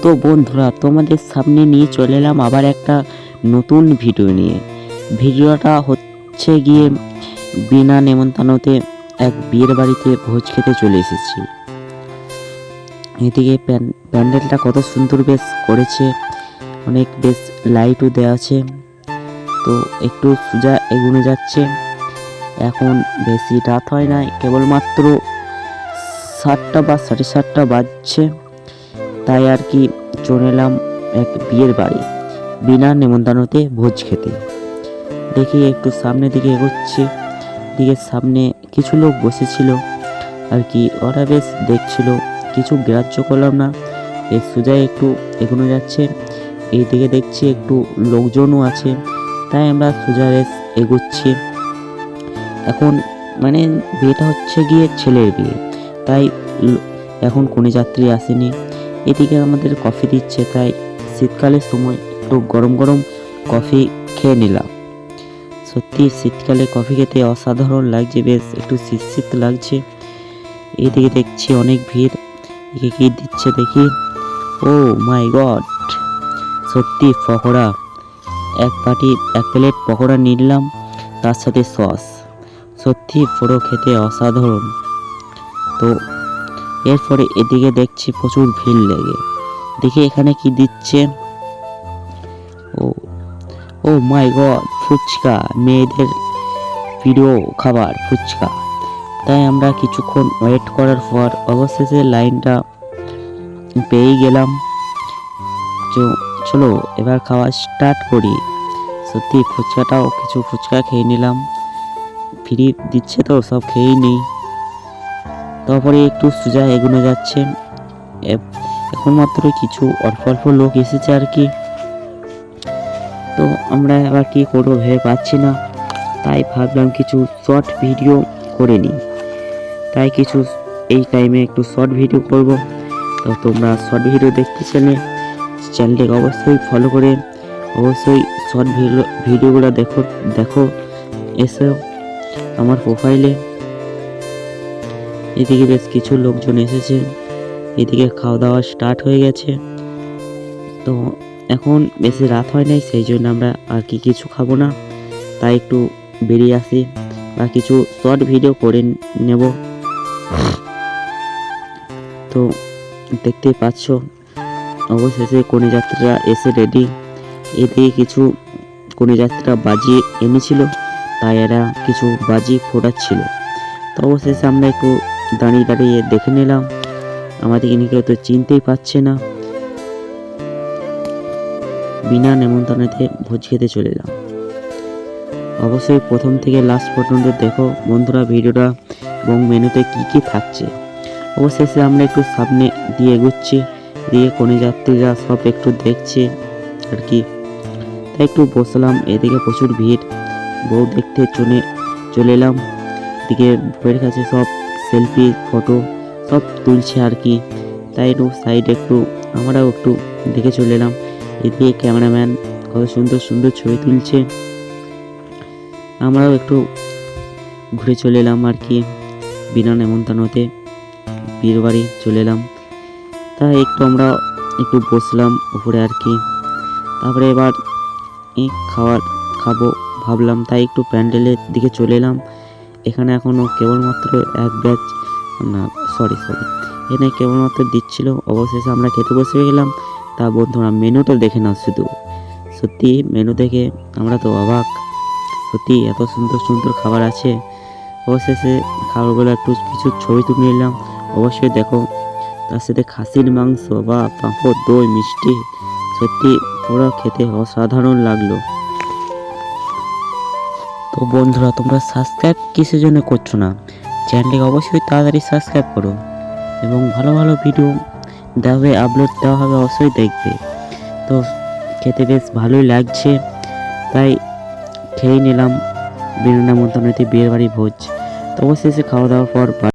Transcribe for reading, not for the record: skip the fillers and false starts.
তো বন্ধুরা, তোমাদের সামনে নিয়ে চলে এলাম আবার একটা নতুন ভিডিও নিয়ে। ভিডিওটা হচ্ছে গিয়ে বিনা নেমন্তন্নতে এক বিয়ের বাড়িতে ভোজ খেতে চলে এসেছি। এদিকে প্যান্ডেলটা কত সুন্দর বেশ করেছে, অনেক বেশ লাইটও দেওয়া আছে। তো একটু সোজা এগোনো যাচ্ছে। এখন বেশি রাত হয় নাই, কেবলমাত্র 7টা বা 7:30 বাজছে। তাই আর কি চলে এলাম এক বিয়ের বাড়ি বিনা নেমন্তন্নতে ভোজ খেতে। দেখি একটু সামনের দিকে এগোচ্ছি, দিকে সামনে কিছু লোক বসেছিল আর কি, ওরা বেশ দেখছিল, কিছু গ্রাহ্য করলাম না। বেশ সোজা একটু এগোনো যাচ্ছে। এইদিকে দেখছি একটু লোকজনও আছে, তাই আমরা সোজা বেশ এগোচ্ছি। এখন মানে বিয়েটা হচ্ছে গিয়ে ছেলের বিয়ে, তাই এখন কোনো যাত্রী আসেনি। এদিকে আমাদের কফি দিচ্ছে, তাই শীতকালের সময় একটু গরম গরম কফি খেয়ে নিলাম। সত্যি শীতকালে কফি খেতে অসাধারণ লাগছে, বেশ একটু শীত লাগছে। এদিকে দেখছি অনেক ভিড়, এদিকে কি দিচ্ছে দেখি। ও মাই গড, সত্যি পকোড়া, এক প্লেট পকোড়া নিলাম, তার সাথে সস। সত্যি পুরো খেতে অসাধারণ। তো এরপরে এদিকে দেখছি প্রচুর ভিড় লেগে, দেখি এখানে কি দিচ্ছে। ও ও মাই গড, ফুচকা, মেয়েদের প্রিয় খাবার ফুচকা। তাই আমরা কিছুক্ষণ ওয়েট করার পর অবশেষে লাইনটা পেয়ে গেলাম। চলো এবার খাওয়া স্টার্ট করি। সত্যি ফুচকাটাও কিছু ফুচকা খেয়ে নিলাম, ফ্রি দিচ্ছে তো সব খেয়েই নেই। তারপরে একটু সোজা এগোনো যাচ্ছে। এখন মাত্র কিছু অল্প অল্প লোক এসেছে আর কি। তো আমরা আবার কি করবো ভেবে পাচ্ছি না, তাই ভাবলাম কিছু শর্ট ভিডিও করে নিই। তাই কিছু এই টাইমে একটু শর্ট ভিডিও করব। তো তোমরা শর্ট ভিডিও দেখতে চাইলে চ্যানেলটাকে অবশ্যই ফলো করে অবশ্যই শর্ট ভিডিওগুলো দেখো এসে আমার প্রোফাইলে। এদিকে বেশ কিছু লোকজন এসেছে, এদিকে খাওয়া দাওয়া স্টার্ট হয়ে গেছে। তো এখন বেশি রাত হয় নাই, সেই জন্য আমরা আর কি কিছু খাবো না, তাই একটু বেরিয়ে আসি বা কিছু শর্ট ভিডিও করে নেব। তো দেখতেই পাচ্ছ অবশেষে কনে যাত্রীরা এসে রেডি। এদিকে কিছু কনে যাত্রীরা বাজি এনেছিল, তাই এরা কিছু বাজি ফোটাচ্ছিল। তো অবশেষে আমরা একটু দাঁড়িয়ে দাঁড়িয়ে দেখে নিলাম, আমাদেরকে নিয়ে কেউ তো চিনতেই পারছে না। বিনা নেমন্তন্নতে ভোজ খেতে চলে এলাম। অবশ্যই প্রথম থেকে লাস্ট পর্যন্ত দেখো বন্ধুরা ভিডিওটা, এবং মেনুতে কি কি থাকছে। অবশেষে আমরা একটু সামনে দিয়ে এগোচ্ছি, দিয়ে কনে যাত্রীরা সব একটু দেখছে আর কি, তাই একটু বসলাম। এদিকে প্রচুর ভিড়, বউ দেখতে চলে এলাম। এদিকে বউয়ের কাছে সব সেলফি ফটো সব তুলছে আর কি, তাই একটু সাইডে একটু আমরাও একটু দেখে চলে এলাম। এদিকে ক্যামেরাম্যান কত সুন্দর সুন্দর ছবি তুলছে, আমরাও একটু ঘুরে চলে এলাম আর কি। বিনা নেমন্তন্নতে বিয়ের বাড়ি চলে এলাম, তাই একটু আমরা একটু বসলাম উপরে আর কি। তারপরে এবার খাবো ভাবলাম, তাই একটু প্যান্ডেলের দিকে চলে এলাম। এখানে এখনও কেবলমাত্র এক ব্যাচ না সরি এখানে কেবলমাত্র দিচ্ছিল। অবশেষে আমরা খেতে বসে গেলাম। তা বন্ধুরা মেনুটা দেখে নাও শুধু, সত্যি মেনু দেখে আমরা তো অবাক, সত্যি এত সুন্দর সুন্দর খাবার আছে। অবশেষে খাবারগুলো একটু কিছু ছবি তুলে নিলাম, অবশ্যই দেখো। তার সাথে খাসির মাংস বা পাঁপড়, দই, মিষ্টি, সত্যি পুরো খেতে অসাধারণ লাগলো। তো বন্ধুরা, তোমরা সাবস্ক্রাইব কিসের জন্য করছো না? চ্যানেলটিকে অবশ্যই তাড়াতাড়ি সাবস্ক্রাইব করো, এবং ভালো ভালো ভিডিও আপলোড দেওয়া হবে, অবশ্যই দেখবে। তো খেতে বেশ ভালোই লাগছে, তাই খেয়ে নিলাম বিনা নেমন্তন্নতে বিয়ের বাড়ি ভোজ। তো অবশেষে খাওয়া দাওয়ার পর